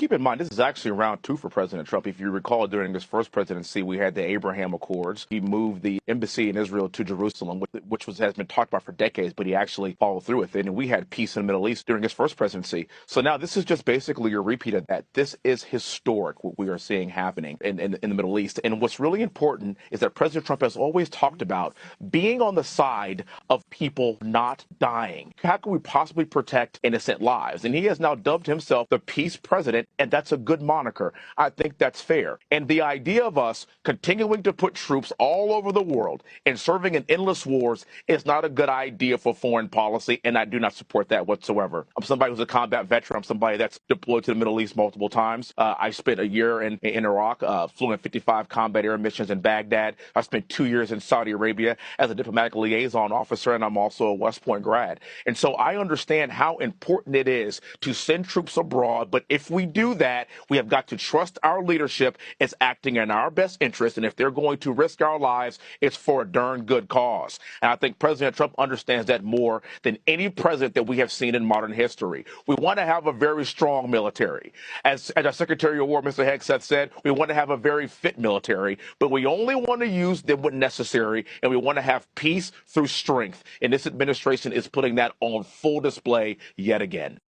keep in mind, this is actually round two for President Trump. If you recall, during his first presidency, we had the Abraham Accords. He moved the embassy in Israel to Jerusalem, has been talked about for decades, but he actually followed through with it. And we had peace in the Middle East during his first presidency. So now this is just basically a repeat of that. This is historic, what we are seeing happening in the Middle East. And what's really important is that President Trump has always talked about being on the side of people not dying. How can we possibly protect innocent lives? And he has now dubbed himself the peace president, and that's a good moniker. I think that's fair. And the idea of us continuing to put troops all over the world and serving in endless wars is not a good idea for foreign policy, and I do not support that whatsoever. I'm somebody who's a combat veteran. I'm somebody that's deployed to the Middle East multiple times. I spent a year in Iraq, flew in 55 combat air missions in Baghdad. I spent 2 years in Saudi Arabia as a diplomatic liaison officer, and I'm also a West Point grad. And so I understand how important it is to send troops abroad. But if we do that, we have got to trust our leadership is acting in our best interest. And if they're going to risk our lives, it's for a darn good cause. And I think President Trump understands that more than any president that we have seen in modern history. We want to have a very strong military. As our Secretary of War, Mr. Hegseth, said, we want to have a very fit military, but we only want to use them when necessary, and we want to have peace through strength. And this administration is putting that on full display yet again.